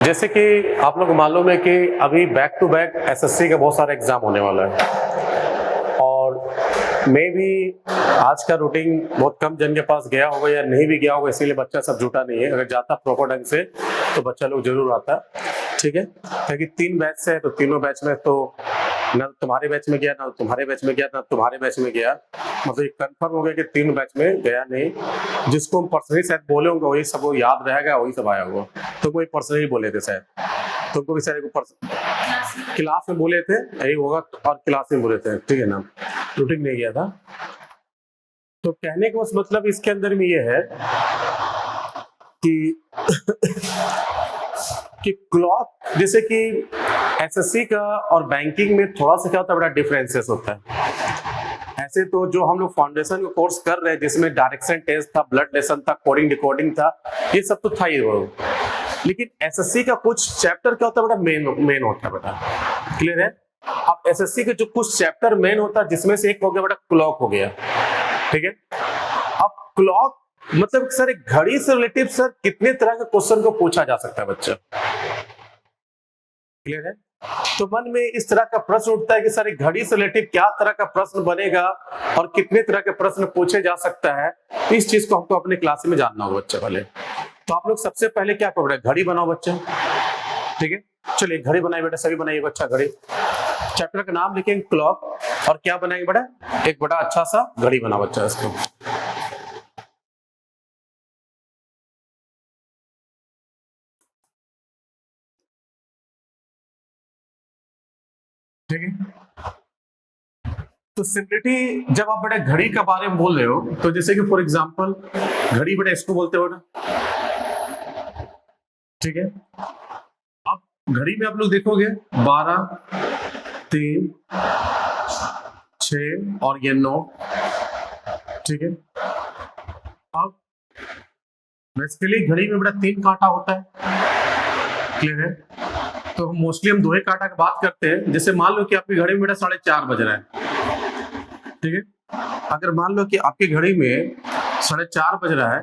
जैसे कि आप लोग को मालूम है कि अभी बैक टू बैक एसएससी का बहुत सारा एग्जाम होने वाला है और मैं भी आज का रूटीन बहुत कम जन के पास गया होगा या नहीं भी गया होगा, इसीलिए बच्चा सब जुटा नहीं है। अगर जाता प्रॉपर ढंग से तो बच्चा लोग जरूर आता, ठीक है। क्योंकि 3 बैच से है तो तीनों बैच में तो ना तुम्हारे बैच में गया, ना तुम्हारे बैच में गया, ना तुम्हारे बैच में गया, मतलब ये कंफर्म हो गया कि 3 बैच में गया नहीं। जिसको हम पर्सनली शायद बोले होंगे वही सब वो याद रहेगा, वही सब आया होगा। तो वही पर्सनली बोले थे शायद, तुमको भी शायद क्लास में बोले थे यही होगा और क्लास में बोले थे, ठीक है ना, रूटीन नहीं गया था। तो कहने का मतलब इसके अंदर में ये है कि कि क्लॉक, जैसे कि एसएससी का और बैंकिंग में थोड़ा सा क्या होता है, बड़ा डिफरेंसेस होता है। ऐसे तो जो हम लोग फाउंडेशन का कोर्स कर रहे हैं जिसमें डायरेक्शन टेस्ट था, ब्लड लेसन था, कोडिंग डिकोडिंग था, ये सब तो था ही वो। लेकिन एसएससी का कुछ चैप्टर क्या होता है, बड़ा मेन होता है, बेटा क्लियर है। अब एसएससी के जो कुछ चैप्टर मेन होता है जिसमें से एक हो गया बेटा क्लॉक हो गया, ठीक है। अब क्लॉक मतलब सर एक घड़ी से रिलेटिव सर कितने तरह के क्वेश्चन को पूछा जा सकता है बच्चा, क्लियर है। तो मन में इस तरह का प्रश्न उठता है कि सर एक घड़ी से रिलेटिव क्या तरह का प्रश्न बनेगा और कितने तरह के प्रश्न पूछे जा सकता है। तो इस चीज को हमको अपने क्लास में जानना होगा बच्चे पहले। तो आप लोग सबसे पहले क्या करो, घड़ी बनाओ बच्चे, ठीक है। चलिए घड़ी बनाइए बेटा, सभी बनाइए बच्चा घड़ी। चैप्टर का नाम लिखेंगे क्लॉक और क्या बनाएंगे बेटा, एक बड़ा अच्छा सा घड़ी बना बच्चा इसको, ठीक है। तो सिंपलिटी जब आप बड़े घड़ी के बारे में बोल रहे हो तो जैसे कि फॉर एग्जांपल घड़ी बड़े इसको बोलते हो ना, ठीक है। अब घड़ी में आप लोग देखोगे 12, 3, 6 और ये 9, ठीक है। अब बेसिकली घड़ी में बड़ा 3 कांटा होता है, क्लियर है। तो मोस्टली हम 2 ही कांटा की बात करते हैं। जैसे मान लो कि आपकी घड़ी में बेटा 4:30 बज रहा है, ठीक है। अगर मान लो कि आपकी घड़ी में 4:30 बज रहा है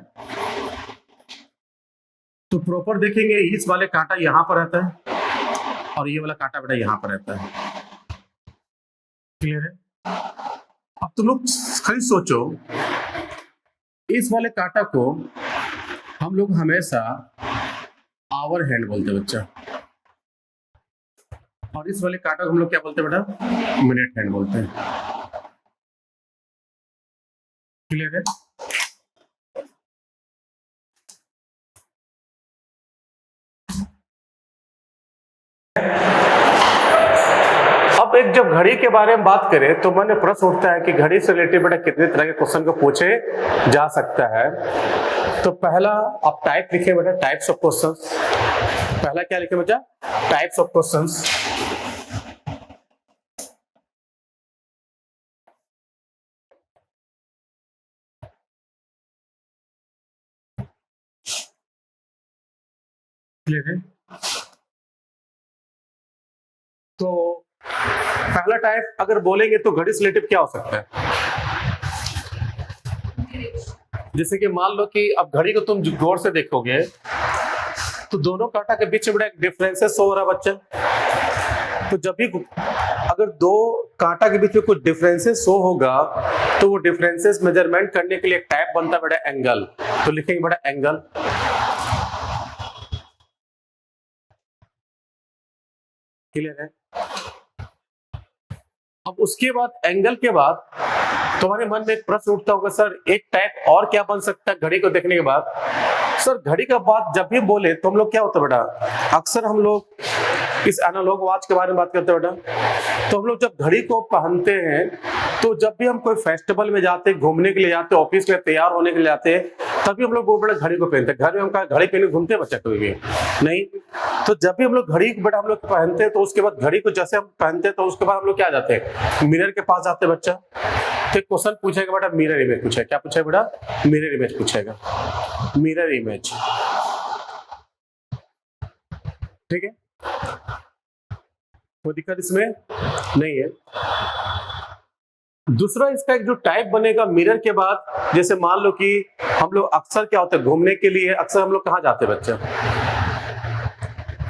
तो प्रॉपर देखेंगे इस वाले कांटा यहाँ पर रहता है और ये वाला कांटा बेटा यहाँ पर रहता है, क्लियर है। अब तुम लोग खाली सोचो, इस वाले कांटा को हम लोग हमेशा आवर हैंड बोलते हैं बच्चा, और इस वाले कांटा को हम लोग क्या बोलते हैं बेटा, मिनट हैंड बोलते हैं, क्लियर है। अब एक जब घड़ी के बारे में बात करें तो मन में प्रश्न उठता है कि घड़ी से रिलेटेड बेटा कितने तरह के क्वेश्चन को पूछे जा सकता है। तो पहला आप टाइप लिखे बेटा, टाइप्स ऑफ क्वेश्चंस। पहला क्या लिखे बेटा, टाइप्स ऑफ क्वेश्चंस। क्लियर है। तो पहला टाइप अगर बोलेंगे तो घड़ी से रिलेटेड क्या हो सकता है, जैसे कि मान लो कि अब घड़ी को तुम गौर से देखोगे तो दोनों कांटा के बीच में बड़ा एक डिफरेंसेस हो रहा है बच्चा। तो जब भी अगर 2 कांटा के बीच में कुछ डिफरेंसेस शो होगा तो वो डिफरेंसेस मेजरमेंट करने के लिए एक टाइप बनता है बड़ा एंगल। तो लिखेंगे बड़ा एंगल, क्लियर है। अब उसके बाद एंगल के बाद तुम्हारे मन में एक प्रश्न उठता होगा, सर एक टाइप और क्या बन सकता है घड़ी को देखने के बाद। सर घड़ी का बात जब भी बोले तो हम लोग क्या होता है बेटा, अक्सर हम लोग इस एनालॉग वॉच के बारे में बात करते हैं बेटा। तो हम लोग जब घड़ी को पहनते हैं तो जब भी हम कोई फेस्टिवल में जाते हैं, घूमने के लिए जाते हैं, ऑफिस के लिए तैयार होने के लिए जाते हैं, तभी हम लोग वो बड़ा घड़ी को पहनते हैं। घर में हम घड़ी पहने घूमते हैं बच्चा कभी भी नहीं। तो जब भी हम लोग घड़ी बेटा हम लोग पहनते हैं तो उसके बाद घड़ी को जैसे हम पहनते हैं तो उसके बाद हम लोग क्या जाते हैं, मिरर के पास जाते हैं बच्चा। तो क्वेश्चन पूछेगा बेटा, मिरर इमेज पूछेगा। क्या पूछेगा बेटा, मिरर इमेज पूछेगा, मिरर इमेज, ठीक है। कोई दिक्कत इसमें नहीं है। दूसरा इसका एक जो टाइप बनेगा मिरर के बाद, जैसे मान लो कि हम लोग अक्सर क्या होता है घूमने के लिए अक्सर हम लोग कहाँ जाते हैं बच्चे,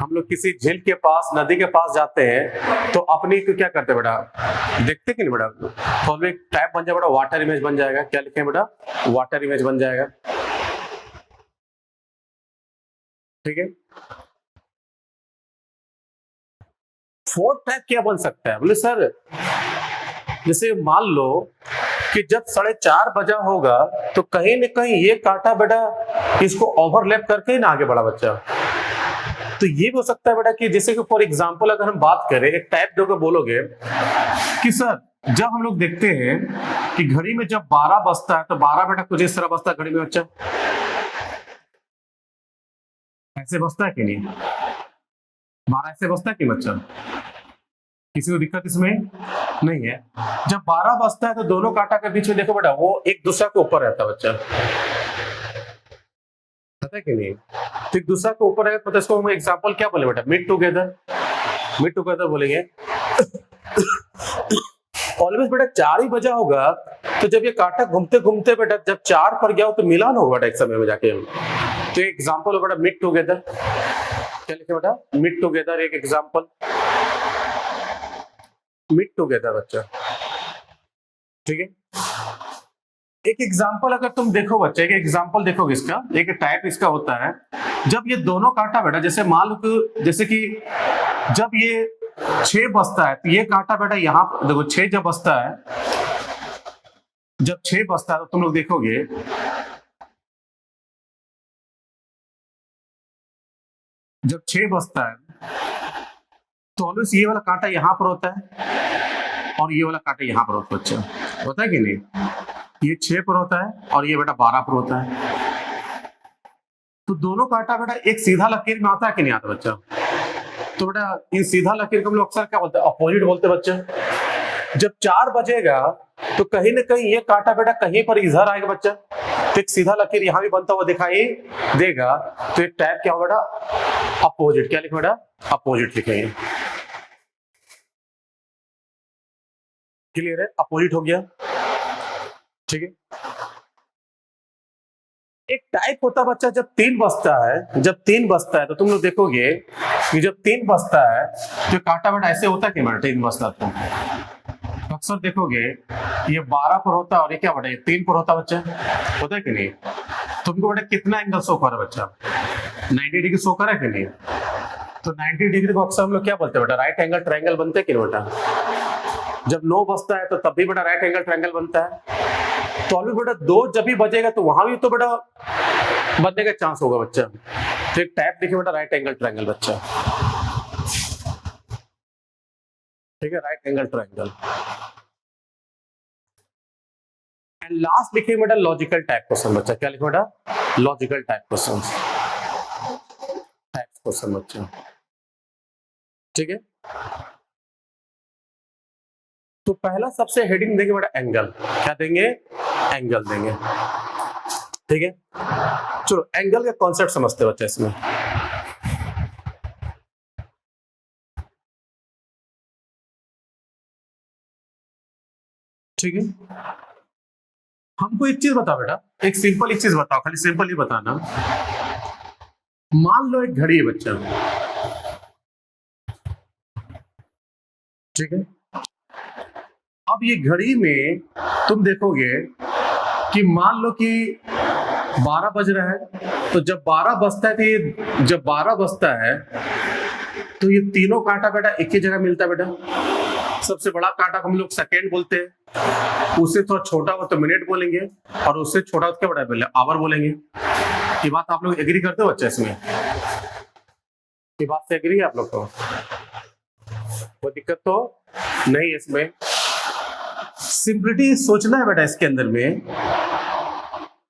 हम लोग किसी झील के पास, नदी के पास जाते हैं तो अपनी को क्या करते हैं बेटा, देखते कि नहीं बेटा, तो हम एक टाइप बन जाएगा बेटा, वाटर इमेज बन जाएगा। क्या लिखें बेटा, वाटर इमेज बन जाएगा। ठीक है। फोर्थ टाइप क्या बन सकता है, बोले सर जैसे मान लो कि जब 4:30 बजा होगा तो कहीं न कहीं ये कांटा बेटा इसको ओवरलैप करके ही ना आगे बढ़ा बच्चा। तो ये भी हो सकता है बेटा कि जैसे कि फॉर एग्जांपल अगर हम बात करें, एक टाइप दोगे बोलोगे कि सर जब हम लोग देखते हैं कि घड़ी में जब 12 बजता है तो 12 बेटा कुछ इस तरह बजता है घड़ी में बच्चा, ऐसे बजता है कि नहीं, 12 ऐसे बजता है कि बच्चा, किसी को दिक्कत इसमें नहीं है। जब 12 बजता है तो दोनों कांटा के बीच में देखो बेटा वो एक दूसरे के ऊपर रहता है बच्चा, पता है कि नहीं, तो एक दूसरे के ऊपर है। तो इसको हम एग्जांपल क्या बोले बेटा, मीट टुगेदर, मीट टुगेदर बोलेंगे। ऑलवेज बेटा 4 ही बजा होगा तो जब ये कांटा घूमते घूमते बेटा जब 4 पर गया हो तो मिला ना होगा बेटा एक समय में जाके। तो एग्जांपल हो बेटा मीट टुगेदर, क्या लिखे बेटा, मीट टुगेदर एक एग्जांपल, मीट टुगेदर बच्चा। ठीक है। एक एग्जांपल अगर तुम देखो बच्चे, एक एग्जांपल देखोगे इसका, एक टाइप इसका होता है जब ये दोनों कांटा बेटा जैसे मान लो जैसे कि जब ये 6 बजता है तो ये कांटा बेटा यहाँ देखो 6 जब बजता है, जब 6 बजता है तो तुम लोग देखोगे जब 6 बजता है तो ऑलवेज ये वाला कांटा यहाँ पर होता है और ये वाला कांटा यहाँ पर होता है बच्चा, होता है कि नहीं, ये 6 पर होता है और ये बेटा 12 पर होता है। तो दोनों कांटा बेटा एक सीधा लकीर में आता है कि नहीं आता बच्चा, तो बेटा ये सीधा लकीर को हम लोग अक्सर क्या बोलते हैं, अपोजिट बोलते हैं बच्चा। जब 4 बजेगा तो कहीं ना कहीं ये कांटा बेटा कहीं पर इधर आएगा बच्चा, तो एक सीधा लकीर यहां भी बनता हुआ दिखाई देगा। तो एक टाइप क्या होगा बेटा, अपोजिट, क्या लिखे बेटा, अपोजिट लिखेंगे। क्लियर है, अपोजिट हो गया। ठीक है। एक टाइप होता बच्चा जब 3 बजता है, जब 3 बजता है तो तुम लोग देखोगे कि जब 3 बजता है तो कांटा बेटा ऐसे होता है कि बेटा 3 बजता तो अक्सर देखोगे ये 12 पर होता है और ये क्या बेटा 3 पर होता बच्चा, होता है कि नहीं। तुमको बेटा कितना एंगल शो कर रहा है बच्चा, 90 डिग्री शो कर रहा है कि नहीं। तो 90 डिग्री को अक्सर हम लोग क्या बोलते हैं बेटा, राइट एंगल ट्रायंगल बनते हैं कि बेटा। जब 9 बजता है तो तब भी बेटा राइट एंगल ट्रायंगल बनता है। तो अभी बेटा 2 जब भी बजेगा तो वहां भी तो बेटा बनने का चांस होगा बच्चा। तो एक टाइप लिखे बेटा राइट एंगल ट्रायंगल बच्चा। ठीक है, right angle triangle. And last लिखे बेटा लॉजिकल टाइप क्वेश्चन बच्चा, क्या लिखे बेटा, logical type question, type question बच्चा। ठीक है। तो पहला सबसे हेडिंग देंगे बेटा एंगल, क्या देंगे, एंगल देंगे। ठीक है। चलो एंगल का कॉन्सेप्ट समझते बच्चे इसमें। ठीक है। हमको एक चीज बताओ बेटा, एक सिंपल एक चीज बताओ, खाली सिंपल ही बताना। मान लो एक घड़ी है बच्चा, ठीक है। अब ये घड़ी में तुम देखोगे कि मान लो कि 12 बज रहा है, तो जब 12 बजता है तो ये जब 12 बजता है तो ये तीनों कांटा बेटा एक ही जगह मिलता है बेटा। सबसे बड़ा कांटा हम लोग सेकेंड बोलते हैं, उससे थोड़ा छोटा हो तो मिनट बोलेंगे, और उससे छोटा हो तो क्या बड़ा बोले, आवर बोलेंगे। ये बात आप लोग एग्री करते हो बच्चा इसमें, ये बात से एग्री है आप लोग को, कोई दिक्कत तो नहीं इसमें। सिंपलिटी सोचना है बेटा इसके अंदर में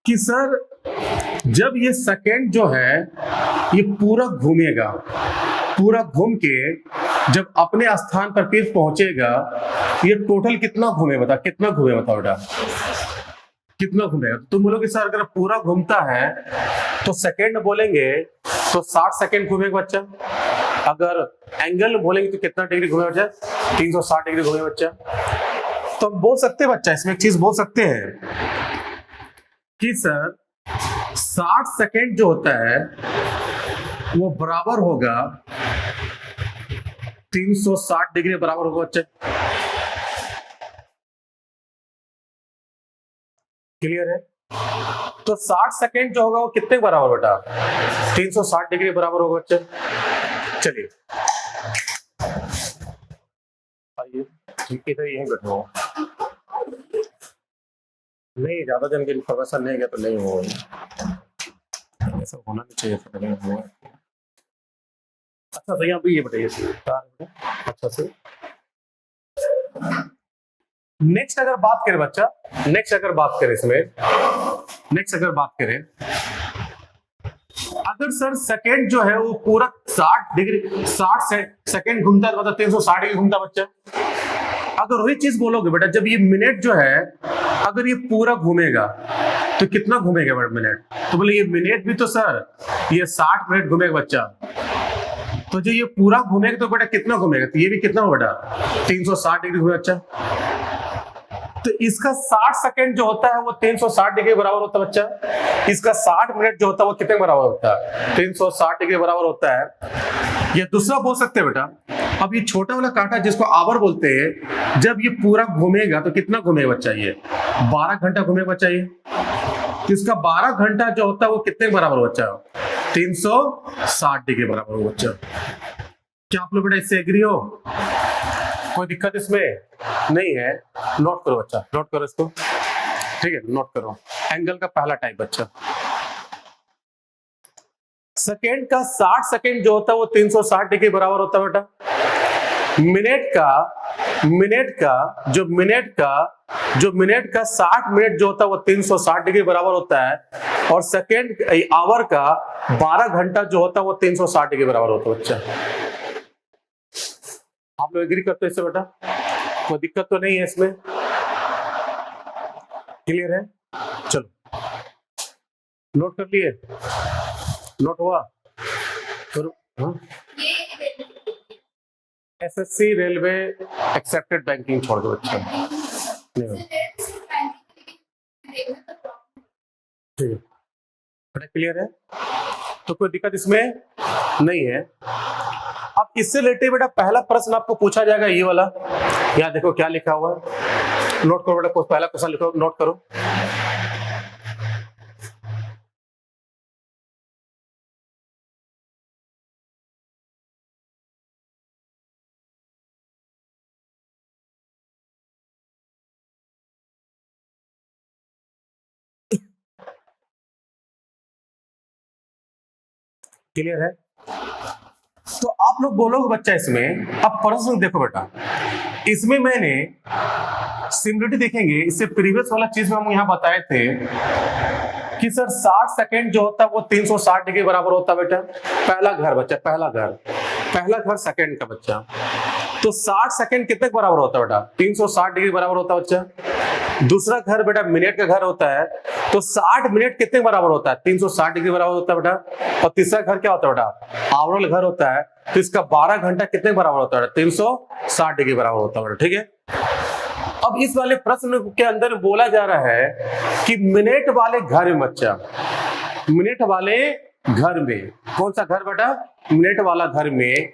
कि सर जब ये सेकेंड जो है ये पूरा घूमेगा, पूरा घूम के जब अपने स्थान पर फिर पहुंचेगा, ये टोटल कितना घूमे बता, कितना घूमे बताओ बेटा, कितना घूमेगा। तुम बोलोगे सर अगर पूरा घूमता है तो सेकेंड बोलेंगे तो 60 सेकेंड घूमेगा बच्चा। अगर एंगल बोलेंगे तो कितना डिग्री घूमे बच्चा, 360 डिग्री घूमे बच्चा। तो हम बोल सकते हैं बच्चा इसमें एक चीज बोल सकते हैं कि सर 60 सेकेंड जो होता है वो बराबर होगा 360 डिग्री बराबर होगा बच्चे। क्लियर है? तो 60 सेकेंड जो होगा वो कितने बराबर बेटा? 360 डिग्री बराबर होगा बच्चे। चलिए आइए इधर यहीं बैठो। नहीं ज्यादा जन की इन्फॉर्मेशन नहीं है तो नहीं होगा, ऐसा होना नहीं चाहिए था, नहीं हुआ। अच्छा भैया अभी ये बताइए अच्छा से नेक्स्ट अगर बात करें बच्चा, नेक्स्ट अगर बात करें इसमें, नेक्स्ट अगर बात करें, अगर सर सेकेंड जो है वो पूरा 60 डिग्री 60 सेकेंड घूमता है तो मतलब 360 डिग्री घूमता बच्चा। अगर वही चीज बोलोगे बेटा जब ये मिनट जो है अगर ये पूरा घूमेगा तो कितना घूमेगा मिनट? तो बोले ये मिनट भी तो सर ये 60 मिनट घूमेगा बच्चा, तो जो ये पूरा घूमेगा तो बेटा कितना घूमेगा? तो ये भी कितना हो बेटा? 360 डिग्री घूमेगा बच्चा। तो इसका 60 सेकेंड जो होता है वो 360 डिग्री बराबर होता है बच्चा। इसका 60 मिनट जो होता है वो कितने बराबर होता है? 360 डिग्री बराबर होता है। या दूसरा बोल सकते हैं बेटा, अब ये छोटा वाला कांटा जिसको आवर बोलते हैं, जब ये पूरा घूमेगा तो कितना घूमेगा बच्चा? ये 12 घंटा घूमेगा बच्चा। ये तो इसका 12 घंटा जो होता है वो कितने बराबर हो बच्चा? 360 डिग्री बराबर हो बच्चा। क्या आप लोग बेटा इससे एग्री हो? कोई दिक्कत इसमें नहीं है? नोट करो बच्चा, नोट करो इसको, ठीक है नोट करो। एंगल का पहला टाइप बच्चा, सेकेंड का 60 सेकेंड जो होता है वो 360 डिग्री बराबर होता है बेटा। मिनट का 60 मिनट जो होता है वो 360 डिग्री बराबर होता है। और सेकेंड आवर का 12 घंटा जो होता है वो 360 डिग्री बराबर होता है बच्चा। आप लोग एग्री करते हो इससे बेटा? कोई दिक्कत तो नहीं है इसमें? क्लियर है? चलो नोट कर लिए? नोट हुआ? एसएससी रेलवे एक्सेप्टेड बैंकिंग छोड़ दो बच्चा, नहीं ठीक है बेटा। क्लियर है? तो कोई दिक्कत इसमें नहीं है। अब इससे रिलेटेड बेटा पहला प्रश्न आपको पूछा जाएगा ये वाला, यहाँ देखो क्या लिखा हुआ है, नोट करो बेटा। पहला क्वेश्चन लिखो, नोट करो। क्लियर है? तो आप लोग बोलोगे बच्चा इसमें, अब प्रश्न देखो बेटा, इसमें मैंने सिमिलरिटी देखेंगे, इससे प्रीवियस वाला चीज में हम यहाँ बताए थे कि सर 60 सेकेंड जो होता है वो 360 डिग्री बराबर होता है बेटा। पहला घर बच्चा, पहला घर सेकेंड का बच्चा, तो 60 सेकेंड कितने बराबर होता है बेटा? 360 डिग्री बराबर होता है बच्चा। दूसरा घर बेटा मिनट का घर होता है, तो 60 मिनट कितने बराबर होता है? 360 डिग्री बराबर होता है बेटा। और तीसरा घर क्या होता है बेटा? आवरण घर होता है, तो इसका 12 घंटा कितने बराबर होता है? 360 डिग्री बराबर होता है बेटा, ठीक है। अब इस वाले प्रश्न के अंदर बोला जा रहा है कि मिनट वाले घर में बच्चा, मिनट वाले घर में, कौन सा घर बेटा? मिनट वाला घर में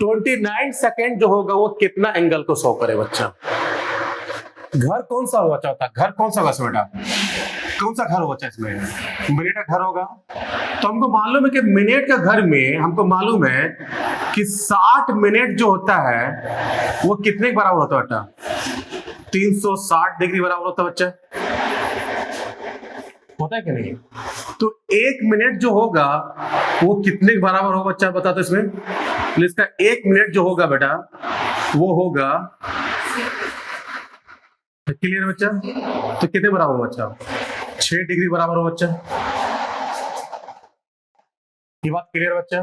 29 सेकेंड जो होगा वो कितना एंगल को शो करे बच्चा? घर कौन सा होगा चाहता? घर कौन सा होगा बेटा? कौन सा घर होगा इसमें? मिनट का घर होगा। तो हमको मालूम है कि मिनट का घर में हमको मालूम है कि 60 मिनट जो होता है वो कितने के बराबर होता है बेटा? 360 डिग्री बराबर होता है बच्चा, होता है कि नहीं? तो 1 मिनट जो होगा वो कितने के बराबर होगा बच्चा? बता दो इसमें। तो इसका 1 मिनट जो होगा बेटा वो होगा, क्लियर है बच्चा? तो कितने बराबर हो बच्चा? 6 डिग्री बराबर हो बच्चा। ये बात क्लियर है बच्चा?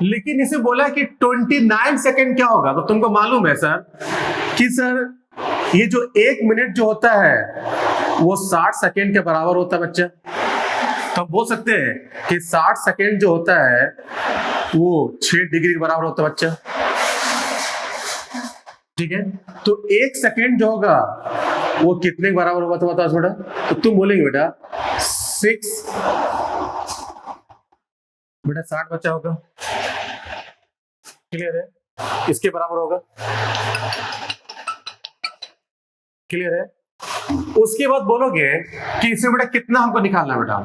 लेकिन इसे बोला कि 29 सेकेंड क्या होगा? तो तुमको मालूम है सर कि सर ये जो 1 मिनट जो होता है वो 60 सेकेंड के बराबर होता है बच्चा। तो हम बोल सकते हैं कि 60 सेकेंड जो होता है वो 6 डिग्री के बराबर होता है बच्चा, ठीक है। तो 1 सेकेंड जो होगा वो कितने के बराबर होगा? तो बताओ बेटा। तो तुम बोलेंगे बेटा 6 बेटा 60 बच्चा होगा, क्लियर है? इसके बराबर होगा, क्लियर है? उसके बाद बोलोगे कि इसमें बेटा कितना हमको निकालना है बेटा,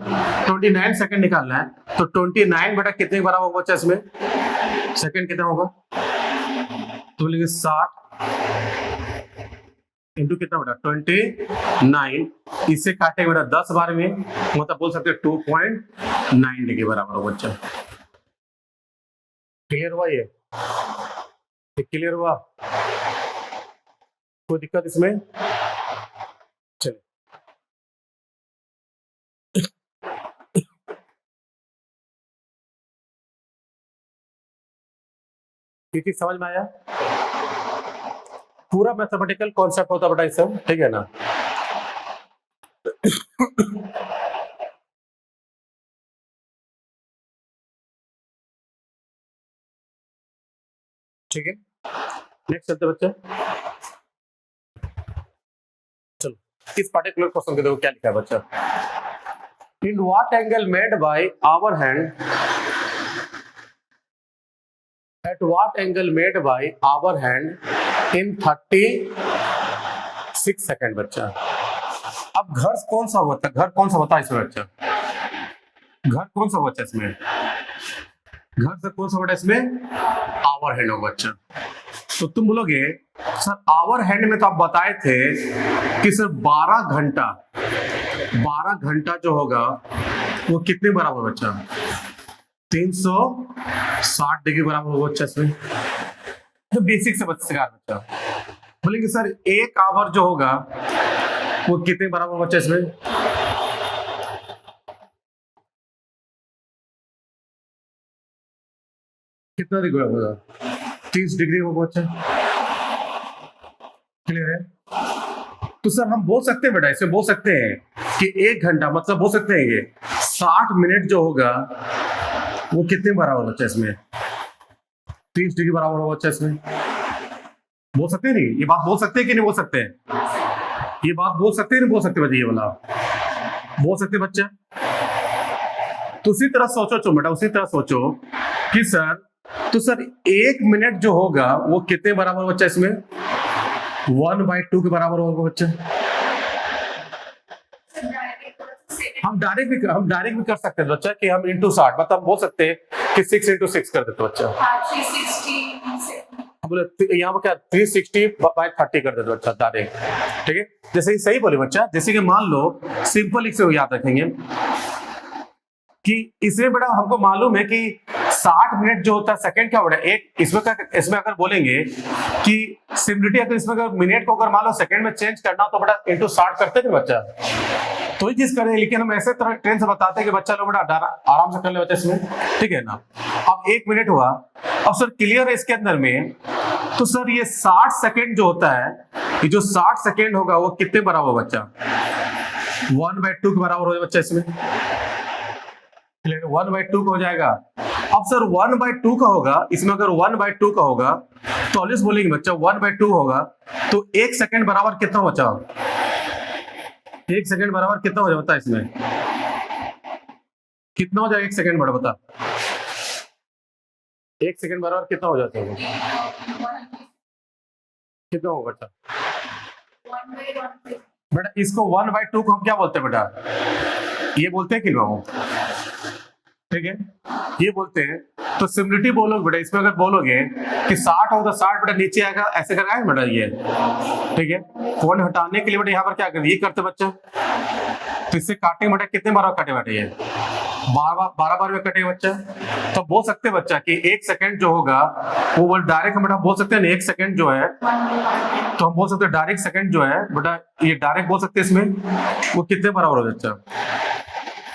29 सेकंड निकालना है, तो 29 बेटा कितने के बराबर होगा बच्चा, इसमें सेकंड कितना होगा, तो बोलेंगे 60 इंटू कितना बेटा 29, इससे काटेंगे बेटा 10 बार में, मतलब बोल सकते हैं 2.9 के बराबर होगा बच्चा। क्लियर हुआ? ये क्लियर हुआ? कोई दिक्कत इसमें? चलिए ये चीज समझ में आया? पूरा मैथमेटिकल कॉन्सेप्ट होता बेटा इस सब, ठीक है ना? ठीक है, नेक्स्ट चलते बच्चे। चलो इस पर्टिकुलर क्वेश्चन के देखो क्या लिखा है बच्चा। In what angle made by hour hand, at what angle made by hour hand in 36 second बच्चा। अब घर कौन सा होता है, घर कौन सा होता है इसमें बच्चा, घर कौन सा बच्चा इसमें, घर से कौन सा बटा इसमें, आवर हैंड होगा बच्चा। तो तुम बोलोगे सर आवर हैंड में तो आप बताए थे कि सर 12 घंटा जो होगा वो कितने बराबर बच्चा, 360 डिग्री बराबर होगा बच्चा इसमें। तो बेसिक से बच्चा बोलेंगे सर 1 आवर जो होगा वो कितने बराबर बच्चा इसमें, कितना डिग्री होगा, 30 डिग्री होगा बच्चा। क्लियर है? तो सर हम बोल सकते हैं बेटा, इसमें बोल सकते हैं कि 1 घंटा मतलब बोल सकते हैं ये 60 मिनट जो होगा वो कितने बराबर बच्चा इसमें, 30 डिग्री बराबर होगा बच्चा इसमें। बोल सकते हैं नहीं, ये बात बोल सकते हैं कि नहीं बोल सकते हैं, ये बात बोल सकते हैं नहीं बोल सकते बच्चे, ये वाला बोल सकते बच्चा। तो उसी तरह सोचो बेटा, उसी तरह सोचो कि सर तो सर 1 मिनट जो होगा वो कितने बराबर बच्चा इसमें, 1/2 के बराबर होगा बच्चा। हम डायरेक्ट भी कर सकते हैं बच्चा कि हम इंटू 60 मतलब बोल सकते हैं कि 6 इंटू 6 कर देते बच्चा, 360 बोले यहाँ पर क्या 360/30 कर देते बच्चा डायरेक्ट। ठीक है, जैसे सही बोले बच्चा, जैसे कि मान लो सिंपल इसे याद रखेंगे कि इसमें बेटा हमको मालूम है कि 60 मिनट जो होता है सेकंड क्या बेटा एक, इसमें अगर बोलेंगे कि सिमिलरिटी अगर इसमें अगर मिनट को अगर मान लो सेकंड में चेंज करना तो बेटा इंटू 60 करते थे बच्चा, तो ही चीज करें। लेकिन हम ऐसे तरह ट्रेन से बताते हैं कि बच्चा लोग बेटा आराम से कर ले बच्चा इसमें, ठीक है ना। अब 1 मिनट हुआ, अब सर क्लियर है इसके अंदर में, तो सर ये 60 सेकेंड जो होता है, ये जो 60 सेकेंड होगा वो कितने बराबर बच्चा, 1/2 के बराबर हो जाए बच्चा इसमें, 1/2 का हो जाएगा। अब सर 1/2 का होगा, इसमें अगर 1/2 का होगा तो ऑलवेज बोलेंगे बच्चा 1/2 होगा, तो 1 सेकंड बराबर कितना बचा, 1 सेकंड बराबर कितना हो जाए बता, इसमें कितना हो जाएगा 1 सेकंड बड़ा बता, 1 सेकंड बराबर कितना हो जाता है, कितना होगा बच्चा बेटा। इसको 1/2 को हम क्या बोलते हैं बेटा, ये बोलते हैं कि ना, ठीक है ये बोलते हैं। तो सिमिलरिटी बोलोगे बेटा, इसमें अगर बोलोगे कि 60 हो तो 60 बेटा नीचे आएगा, ऐसे करके आएगा बेटा ये, ठीक है। फोन हटाने के लिए बेटा यहाँ पर क्या करते, ये करते बच्चा, तो इससे काटे बेटा कितने बार काटे बेटा, ये 12 बार में कटे बच्चा। तो बोल सकते बच्चा कि 1 सेकंड जो होगा वो डायरेक्ट बेटा बोल सकते हैं ना, 1 सेकंड जो है तो हम बोल सकते हैं डायरेक्ट सेकंड जो है बेटा, ये डायरेक्ट बोल सकते हैं इसमें वो कितने बराबर होगा बच्चा,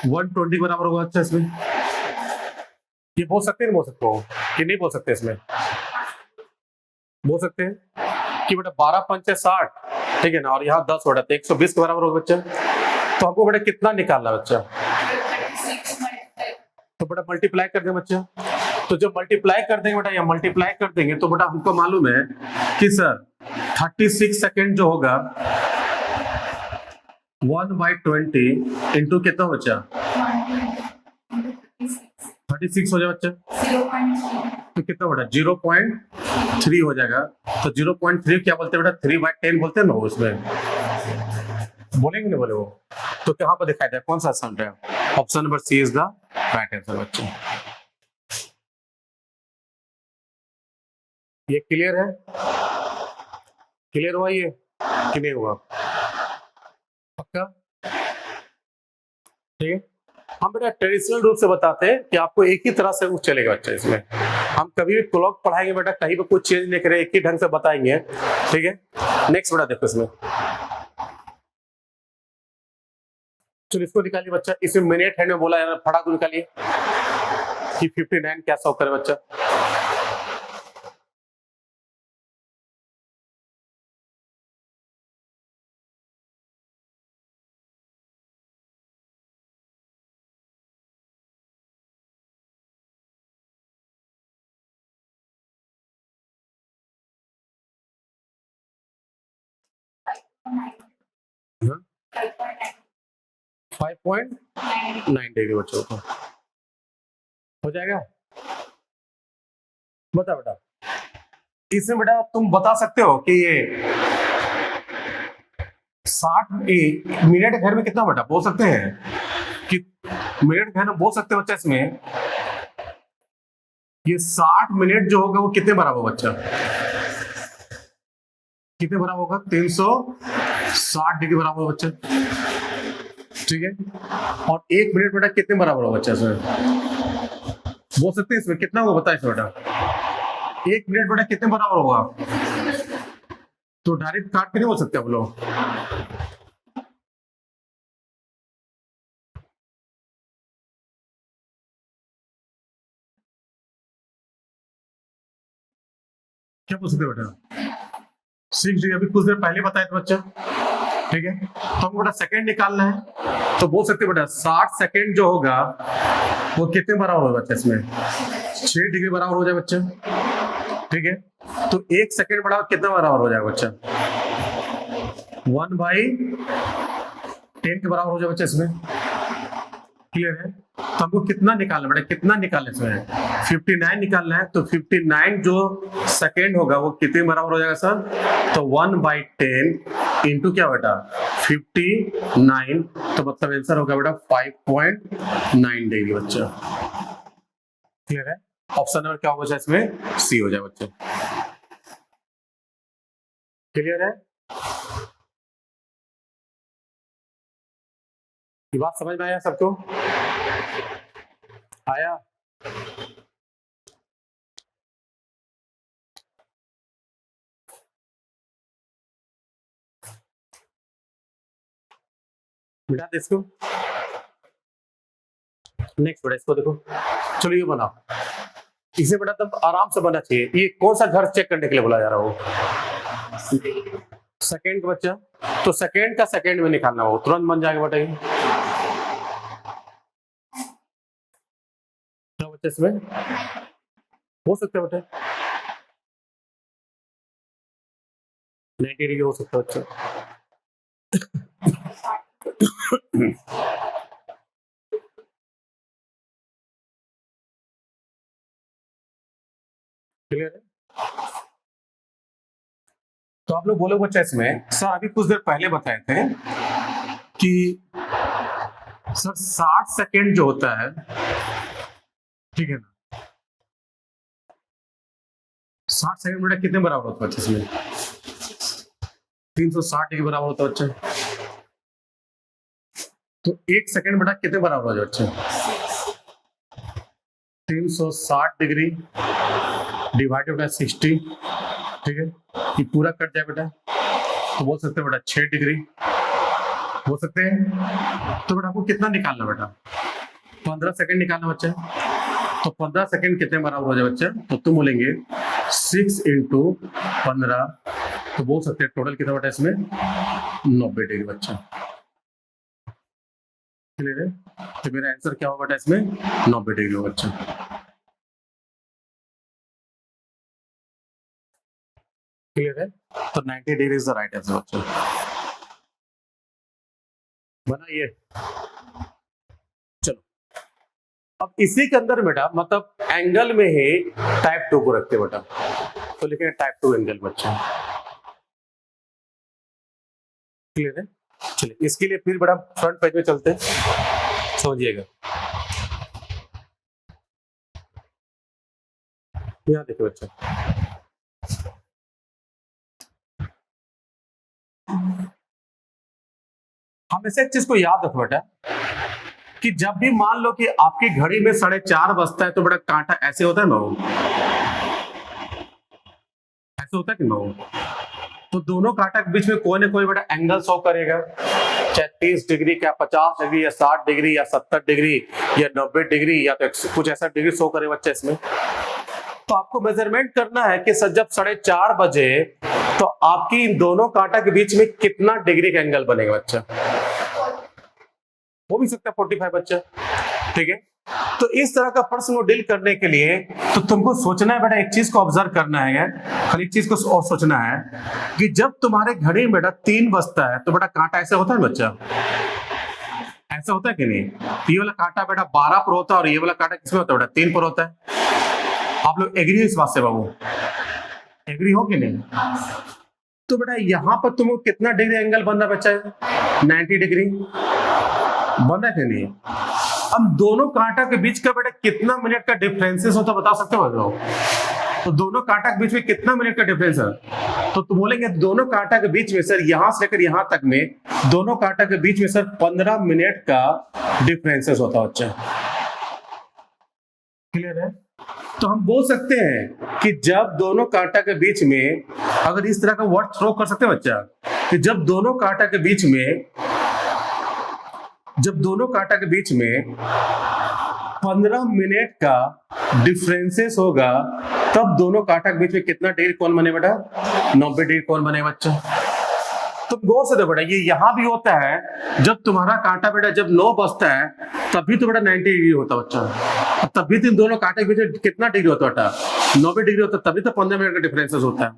120 बराबर होगा बच्चा इसमें। ये बोल सकते हैं, बोल सकते हो कि नहीं बोल सकते, इसमें बोल सकते हैं कि बेटा 12 पंचे 60, ठीक है ना, और यहाँ 10 बटा 120 के बराबर होगा बच्चा। तो हमको बेटा कितना निकालना बच्चा, तो बेटा मल्टीप्लाई कर देंगे बच्चा। तो जब मल्टीप्लाई कर देंगे बेटा, या मल्टीप्लाई कर देंगे तो बेटा हमको मालूम है कि सर 36 सेकेंड जो होगा 1/20 इंटू कितना बच्चा, 36 हो जाए बच्चा, 0.3 तो कितना बेटा 0.3 हो जाएगा। तो 0.3 क्या बोलते हैं बेटा, 3/10 बोलते हैं ना उसमें, बोलेंगे नहीं बोले वो, तो कहाँ पर दिखाई दे, कौन सा आंसर है? Option number C is the right answer बच्चा। ये क्लियर है? क्लियर हुआ ये कि नहीं हुआ? पक्का? ठीक है। हम बेटा ट्रेडिशनल रूप से बताते हैं कि आपको एक ही तरह से चलेगा बच्चा, इसमें हम कभी भी क्लॉक पढ़ाएंगे बेटा कहीं पे कुछ चेंज नहीं करें, एक ही ढंग से बताएंगे। ठीक है, नेक्स्ट बेटा देखो इसमें, चलो इसको निकालिए बच्चा, इसमें मिनट हैंड में बोला यार, फटाक निकालिए कि 59 क्या सॉल्व करे बच्चा। हाँ? 5.9 डिग्री बच्चों को हो जाएगा। बता बेटा, इसमें बेटा तुम बता सकते हो कि ये 60 मिनट घर में कितना बेटा बोल सकते हैं कि मिनट घर में बोल सकते हैं बच्चा, इसमें ये 60 मिनट जो होगा वो कितने बराबर बच्चा, कितने बराबर होगा? 360 डिग्री बराबर बच्चा। ठीक है, और 1 मिनट बेटा कितने बराबर होगा बच्चा, इसमें बोल सकते हैं इसमें कितना होगा, बता इसमें बेटा 1 मिनट बेटा कितने बराबर होगा? तो डायरेक्ट काट के नहीं बोल सकते हम लोग, क्या बोल सकते हैं बेटा? 6 डिग्री अभी कुछ देर पहले बताया था बच्चा। ठीक है, तो हमको बेटा सेकंड निकालना है, तो बोल सकते हैं बेटा 60 सेकंड जो होगा वो कितने बराबर होगा बच्चा, इसमें 6 डिग्री बराबर हो जाए बच्चा। ठीक है, तो 1 सेकंड बराबर कितना बराबर हो जाएगा बच्चा? 1/10 के बराबर हो जाए बच्चा इसमें। क्लियर है? तो हमको कितना निकालना बेटा, कितना निकालना इसमें? 59 निकालना है, तो 59 जो सेकेंड होगा वो कितने बराबर हो जाएगा सर? तो 1/10 इंटू क्या बेटा 59, तो मतलब आंसर होगा बेटा 5.9 डिग्री बच्चा। क्लियर है? ऑप्शन नंबर क्या होगा इसमें? सी हो जाए बच्चा। क्लियर है? ये बात समझ में आया सबको? आया? बेटा इसको नेक्स्ट बेटा इसको देखो, चलो ये बनाओ, इसे बेटा तब आराम से बनना चाहिए। ये कौन सा घर चेक करने के लिए बोला जा रहा हो? सेकेंड का बच्चा, तो सेकेंड का सेकेंड में निकालना हो, तुरंत बन जाएगा बेटा। ये क्या बच्चा इसमें हो सकता है बेटा? 90 डिग्री हो सकता है बच्चा। क्लियर है? तो आप लोग बोलो बच्चा इसमें, सर अभी कुछ देर पहले बताए थे कि सर 60 सेकेंड जो होता है, ठीक है ना, 60 सेकेंड बेटा कितने बराबर होता है बच्चा इसमें? 360 के बराबर होता है बच्चा। तो 1 सेकेंड बेटा कितने बराबर हो जाए बच्चा? 360 डिग्री डिवाइडेड बाय 60। ठीक है, ये पूरा कट जाए बेटा, तो बोल सकते हैं बेटा 6 डिग्री बोल सकते हैं। तो बेटा आपको कितना निकालना बेटा? 15 सेकंड निकालना बच्चा। तो 15 सेकंड कितने बराबर हो जाए बच्चा? तो तुम बोलेंगे 6 इंटू 15, तो बोल सकते हैं टोटल कितना बेटा इसमें? 90 डिग्री बच्चा। क्लियर है? तो मेरा आंसर क्या होगा बेटा इसमें? 90 डिग्री होगा बच्चा। क्लियर है? तो 90 degree is the right answer बच्चा। बनाइए। अब इसी के अंदर बेटा मतलब एंगल में ही टाइप 2 को रखते बेटा, तो लिखेंगे टाइप 2 एंगल बच्चा। क्लियर है? चलिए इसके लिए फिर बेटा फ्रंट पेज में चलते हैं, समझिएगा। यहाँ देखिए बच्चा, हमेशा एक चीज को याद रखो बेटा कि जब भी मान लो कि आपकी घड़ी में 4:30 बजता है तो बेटा कांटा ऐसे होता है ना, ऐसे होता है कि ना, तो दोनों कांटा के बीच में कोई ना कोई बेटा एंगल शो करेगा, चाहे 30 डिग्री क्या 50 डिग्री या 60 डिग्री या 70 डिग्री या 90 डिग्री या तो कुछ ऐसा डिग्री शो करे बच्चा इसमें। तो आपको मेजरमेंट करना है कि सर जब 4:30 बजे तो आपकी इन दोनों कांटा के बीच में कितना डिग्री का एंगल बनेगा बच्चा, हो भी सकता है 45 बच्चा, ठीक है। तो इस तरह का प्रश्न को डील करने के लिए तो तुमको सोचना है बेटा, एक चीज को ऑब्जर्व करना है, खाली एक चीज को और सोचना है कि जब तुम्हारे घड़ी में बेटा 3 बजता है तो बेटा कांटा ऐसे होता है बच्चा, ऐसा होता है कि नहीं? ये वाला कांटा बेटा 12 पर होता है और ये वाला कांटा किसमें होता है बेटा 3 पर होता है। आप लोग एग्री हो इस बात से बाबू, एग्री हो कि नहीं? तो बेटा यहां पर तुमको कितना डिग्री एंगल बन रहा बच्चा, 90 डिग्री बन रहा है कि नहीं? अब दोनों कांटा के बीच का बेटा कितना मिनट का डिफरेंसेस होता बता सकते हो लोग? तो दोनों कांटा के बीच में कितना मिनट का डिफरेंस है? तो तुम बोलेंगे दोनों कांटा के बीच में सर यहां से लेकर यहां तक में दोनों कांटा के बीच में सर 15 मिनट का डिफरेंसेस होता है बच्चा। क्लियर है? तो हम बोल सकते हैं कि जब दोनों कांटा के बीच में, अगर इस तरह का वर्ड थ्रो कर सकते हैं बच्चा कि जब दोनों कांटा के बीच में 15 मिनट का डिफरेंसेस होगा तब दोनों कांटा के बीच में कितना डिग्री कोण बने बेटा, 90 डिग्री कोण बने बच्चा। तो गौर से देखो बेटा, ये यहां भी होता है जब तुम्हारा कांटा बेटा जब 9 बजता है तभी तो बेटा 90 डिग्री होता है बच्चा, तभी तो इन दोनों कांटे के बीच कितना डिग्री होता है बेटा, 90 डिग्री होता है, तभी तो 15 मिनट का डिफरेंसेस होता है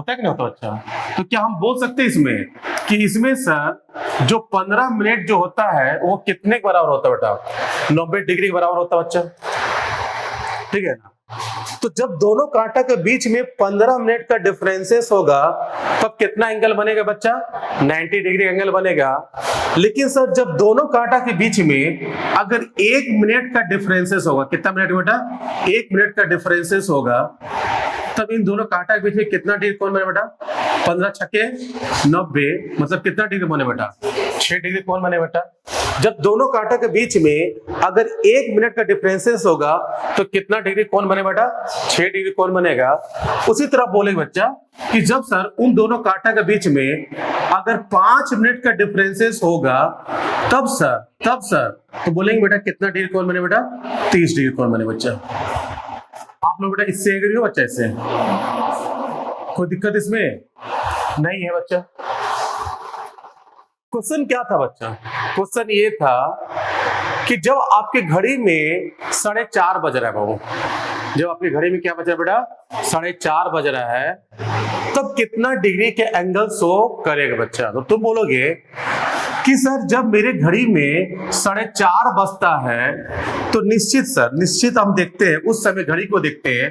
कि नहीं होता बच्चा? तो क्या हम बोल सकते हैं इसमें कि इसमें सर जो 15 मिनट जो होता है वो कितने के बराबर होता है बेटा, 90 डिग्री के बराबर होता है बच्चा, ठीक है ना? तो जब दोनों कांटा के बीच में 15 मिनट का डिफरेंसेस होगा तब कितना एंगल बनेगा बच्चा, 90 डिग्री एंगल बनेगा। लेकिन सर जब दोनों कांटा के बीच में अगर 1 मिनट का डिफरेंसेस होगा, कितना मिनट बेटा, 1 मिनट का डिफरेंसेस होगा, तब इन दोनों कांटा के बीच में कितना डिग्री कोण बने बेटा, 15 छक्के 90, मतलब कितना डिग्री बने बेटा, 6 डिग्री कोण बने बेटा। जब दोनों कांटा के बीच में अगर 1 मिनट का डिफरेंसेस होगा तो कितना डिग्री कोण बने बेटा, 6 डिग्री कोण बनेगा। उसी तरह बोलेंगे बच्चा कि जब सर उन दोनों कांटा के बीच में अगर 5 मिनट का डिफरेंसेस होगा तब सर तो बोलेंगे बेटा कितना डिग्री कोण बने बेटा, 30 डिग्री कोण बने बच्चा। आप लोग बेटा इससे एग्री हो बच्चा, इससे कोई दिक्कत इसमें नहीं है बच्चा? क्वेश्चन क्या था बच्चा? क्वेश्चन ये था कि जब आपके घड़ी में 4:30 बज रहा है बाबू, जब आपकी घड़ी में क्या बज रहा है बेटा, 4:30 बज रहा है, तब कितना डिग्री के एंगल शो करेगा बच्चा? तो तुम बोलोगे कि सर जब मेरे घड़ी में 4:30 बजता है तो निश्चित हम देखते हैं, उस समय घड़ी को देखते हैं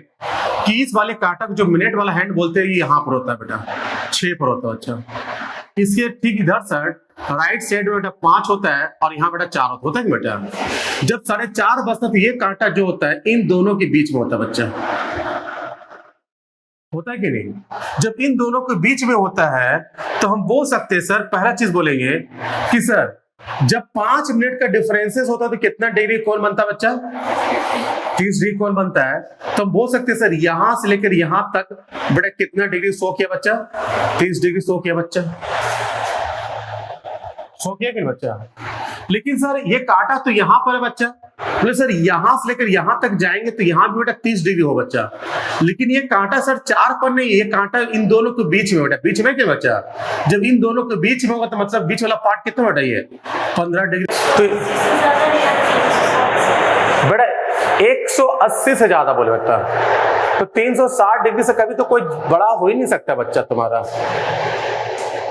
कि इस वाले कांटा को जो मिनट वाला हैंड बोलते हैं ये यहाँ पर होता है बेटा, 6 पर होता है बच्चा। इसके ठीक इधर सर राइट साइड में बेटा 5 होता है और यहाँ बेटा 4 होता है बेटा। जब 4:30 बजता तो ये कांटा जो होता है इन दोनों के बीच में होता है बच्चा, होता है कि नहीं? जब इन दोनों के बीच में होता है तो हम बोल सकते हैं सर, पहला चीज बोलेंगे कि सर जब 5 मिनट का डिफरेंसेस होता है तो कितना डिग्री कोण बनता है बच्चा, 30 डिग्री कोण बनता है। तो हम बोल सकते हैं सर यहां से लेकर यहां तक बेटा कितना डिग्री शो किया बच्चा, 30 डिग्री शो किया बच्चा, शो किया कि बच्चा? लेकिन सर ये कांटा तो यहां पर है बच्चा, बोले सर यहां से लेकर यहां तक जाएंगे तो यहां भी बेटा 30 डिग्री हो बच्चा, लेकिन ये कांटा सर 4 पर नहीं, ये कांटा इन दोनों के बीच में बेटा, बीच में क्या बच्चा? जब इन दोनों के बीच में होगा तो मतलब बीच वाला पार्ट कितना बेटा, ये 15 डिग्री। तो बेटा 180 से ज्यादा बोले बच्चा, तो 360 डिग्री से कभी तो कोई बड़ा हो ही नहीं सकता बच्चा तुम्हारा,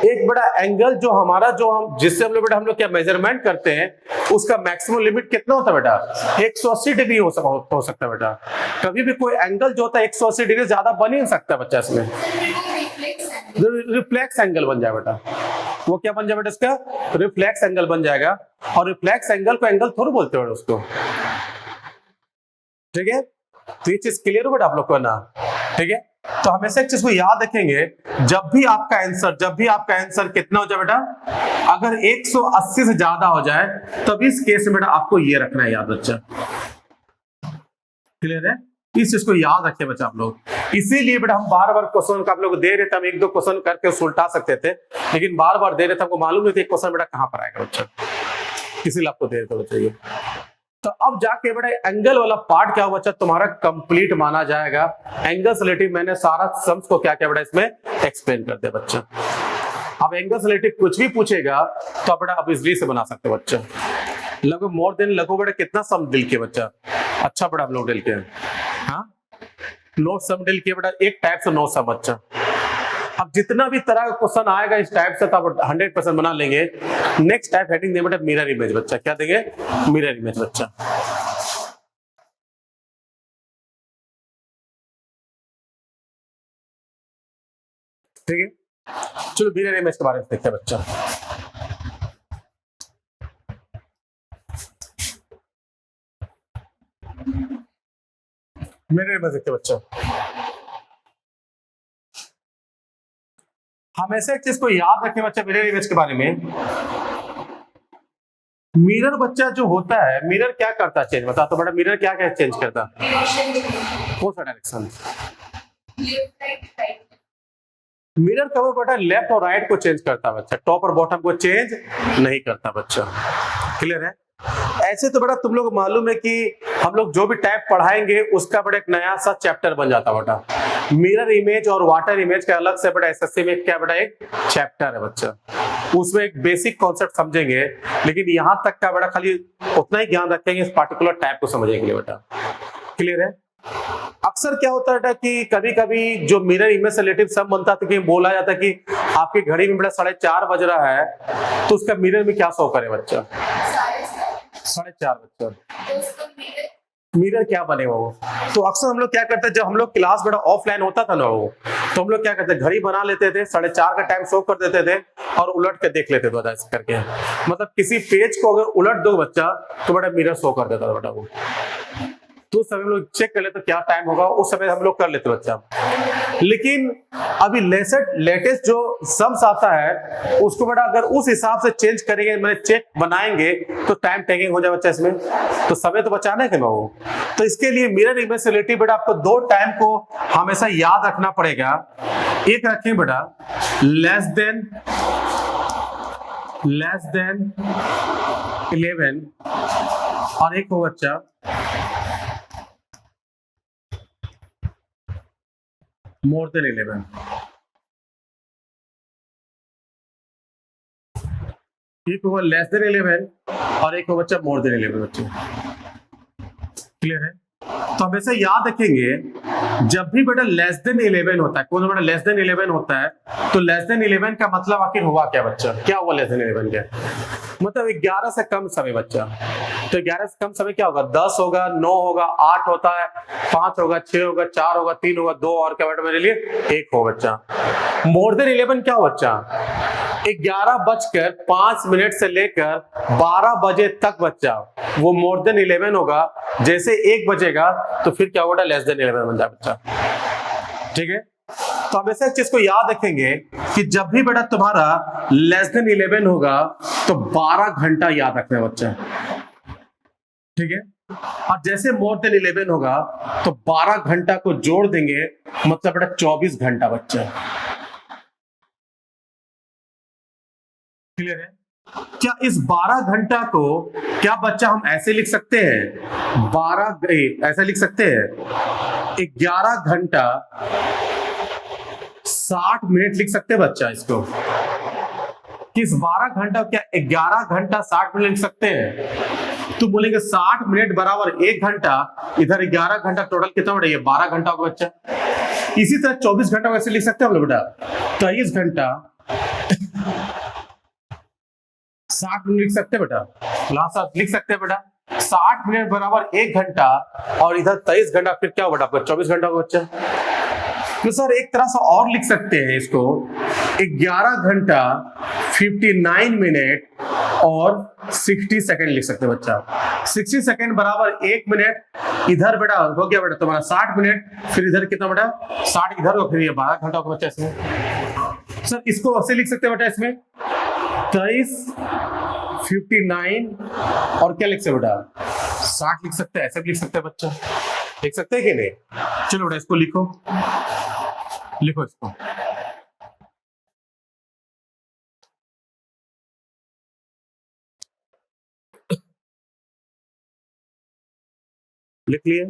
एक बड़ा एंगल जो हमारा जो हम जिससे हम लोग क्या मेजरमेंट करते हैं उसका मैक्सिमम लिमिट कितना होता है बेटा 180 डिग्री हो सकता है बेटा। कभी भी कोई एंगल जो होता है 180 डिग्री ज्यादा बन ही नहीं सकता बच्चा, इसमें रिफ्लेक्स एंगल बन जाए बेटा। वो क्या बन जाए बेटा इसका रिफ्लेक्स एंगल बन जाएगा, और रिफ्लेक्स एंगल को एंगल थोड़ा बोलते हैं उसको, ठीक है। तो ये चीज क्लियर हो बेटा आप लोग को ना, ठीक है। तो हमेशा एक चीज को याद रखेंगे, जब भी आपका आंसर कितना हो जाए बेटा, अगर 180 से ज्यादा हो जाए तब इस केस में बेटा आपको ये रखना है याद बच्चा, क्लियर है। इस चीज को याद रखिए बच्चा आप लोग। इसीलिए बेटा हम बार बार क्वेश्चन आप लोग दे रहे थे, हम एक दो क्वेश्चन करके उल्टा सकते थे, लेकिन बार बार दे रहे थे, हमको मालूम नहीं था क्वेश्चन बेटा कहां पर आएगा बच्चा, इसीलिए आपको दे देना चाहिए। तो अब जाके बेटा एंगल वाला पार्ट क्या हुआ बच्चा तुम्हारा कंप्लीट माना जाएगा। एंगल से रिलेटेड मैंने सारा सम्स को क्या क्या बेटा इसमें एक्सप्लेन कर दिया बच्चा। अब एंगल से रिलेटेड कुछ भी पूछेगा तो बेटा आप इजली से बना सकते हो बच्चा। लगभग मोर देन लगभग बेटा कितना सम दिल के बच्चा, अच्छा बेटा आप लोग दिल के, हाँ 9 सम दिल के बेटा, एक टाइप से 9 सम बच्चा। अब जितना भी तरह का क्वेश्चन आएगा इस टाइप से तो आप 100% बना लेंगे। नेक्स्ट टाइप हेडिंग देंगे बेटा मिरर इमेज बच्चा, क्या देंगे मिरर इमेज बच्चा। ठीक है, चलो मिरर इमेज के बारे में देखते हैं बच्चा। मिरर इमेज देखते हैं बच्चा। हमेशा एक चीज को याद रखें बच्चा मिरर इमेज के बारे में। मिरर बच्चा जो होता है, मिरर क्या करता है चेंज, बता तो बेटा मिरर क्या क्या चेंज करता है, कौन सा डायरेक्शन, मिरर कब बेटा लेफ्ट और राइट को चेंज करता है बच्चा, टॉप और बॉटम को चेंज नहीं करता बच्चा, क्लियर है। ऐसे तो बेटा तुम लोग मालूम है कि हम लोग जो भी टाइप पढ़ाएंगे उसका बड़ा एक नया सा चैप्टर बन जाता बेटा। मिरर इमेज और वाटर इमेज का अलग से बेटा एसएससी में क्या बेटा एक चैप्टर है बच्चा, उसमें एक बेसिक कॉन्सेप्ट समझेंगे, लेकिन यहां तक का बेटा खाली उतना ही ज्ञान रखेंगे इस पार्टिकुलर टाइप को समझने के लिए बेटा, क्लियर है। अक्सर क्या होता है कि कभी कभी जो मिरर इमेज से रिलेटेड सब बनता था कि बोला जाता है कि आपकी घड़ी में बेटा 4:30 बज रहा है तो उसका मिरर में क्या शो करे बच्चा, 4:30 बच्चा, मिरर क्या बनेगा वो। तो अक्सर हम लोग क्या करते हैं, जब हम लोग क्लास बेटा ऑफलाइन होता था ना वो, तो हम लोग क्या करते घड़ी बना लेते थे, 4:30 का टाइम शो कर देते थे और उलट के देख लेते थे करके, मतलब किसी पेज को अगर उलट दो बच्चा तो बेटा मिरर शो कर देता था बेटा वो, तो उस समय हम लोग चेक कर लेते क्या टाइम होगा, उस समय हम लोग कर लेते बच्चा। लेकिन अभी लेटेस्ट जो सम्स आता है उसको बेटा अगर उस हिसाब से चेंज करेंगे, मैंने चेक बनाएंगे तो टाइम टेकिंग हो जाए बच्चा, इसमें तो समय तो बचाना है कि ना वो। तो इसके लिए मिरर इमेज से रिलेटेड बेटा आपको 2 टाइम को हमेशा याद रखना पड़ेगा। एक रखें बेटा लेस देन 11 और एक हो बच्चा मोर देन 11। एक होगा लेस देन 11 और एक हो बच्चा मोर देन 11 बच्चे, क्लियर है। तो हमेशा याद रखेंगे जब भी बेटा लेस देन 11 होता है, कौन बेटा लेस देन 11 होता है, तो लेस देन 11 का मतलब आखिर हुआ क्या बच्चा, क्या हुआ लेस देन 11 क्या मतलब 11 से कम समय बच्चा। तो 11 से कम समय क्या होगा, 10 होगा, 9 होगा, 8 होता है, 5 होगा, 6 होगा, 4 होगा, 3 होगा, 2 और क्या बेटा मेरे लिए 1 हो बच्चा। मोर देन 11 क्या हो बच्चा, 11:05 से लेकर 12 बजे तक बच्चा वो मोर देन 11 होगा। जैसे 1 बजेगा तो फिर क्या होगा लेस देन 11 बन जाए बच्चा, ठीक है। तो हमेशा एक चीज को याद रखेंगे कि जब भी बेटा तुम्हारा लेस देन 11 होगा तो 12 घंटा याद रखना है बच्चा, ठीक है। और जैसे मोर देन 11 होगा तो 12 घंटा को जोड़ देंगे मतलब बेटा 24 घंटा बच्चा, क्लियर है। क्या इस 12 घंटा को क्या बच्चा हम ऐसे लिख सकते हैं, 12 ऐसे लिख सकते हैं 11 घंटा 60 मिनट लिख सकते हैं बच्चा इसको, किस 12 घंटा क्या 11 घंटा 60 मिनट लिख सकते हैं। तो बोलेंगे 60 मिनट बराबर 1 घंटा, इधर 11 घंटा टोटल कितना बढ़ेगा 12 घंटा होगा बच्चा। इसी तरह 24 घंटा वैसे लिख सकते हैं हम लोग बेटा 23 घंटा 60 मिनट लिख सकते हैं बेटा, लास्ट लिख सकते हैं बेटा, 60 मिनट बराबर 1 घंटा, और इधर 23 घंटा, फिर क्या होगा आपका 24 घंटा होगा बच्चा। तो सर एक तरह से और लिख सकते हैं इसको, 11 घंटा 59 मिनट और 60 सेकेंड लिख सकते हैं बच्चा। 60 सेकेंड बराबर 1 मिनट, इधर बेटा हो गया बेटा तुम्हारा 60 मिनट, फिर इधर कितना बेटा 60 इधर हो, फिर ये 12 घंटा होगा बच्चा इसमें। सर इसको ऐसे लिख सकते हैं बेटा, इसमें 23 59 और क्या लिख सकते बेटा 60 लिख सकते हैं, ऐसे भी लिख सकते हैं बच्चा, लिख सकते हैं कि नहीं। चलो बेटा इसको लिखो, लिखो इसको, लिख लिए।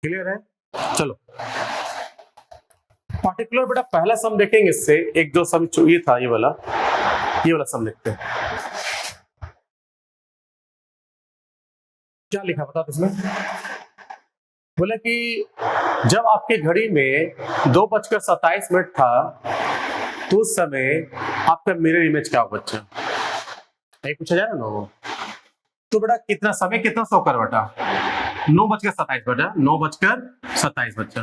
क्लियर है। चलो पार्टिकुलर बेटा पहला सम देखेंगे, इससे एक जो सम ये था, ये वाला सम लिखते हैं। क्या लिखा बता इसमें, बोले कि जब आपके घड़ी में 2:27 था, तो उस समय आपका मिरर इमेज क्या होगा बच्चा, नहीं पूछा जाए ना वो। तो बेटा कितना समय कितना शो कर बेटा 9:27 बेटा, 9:27 बच्चा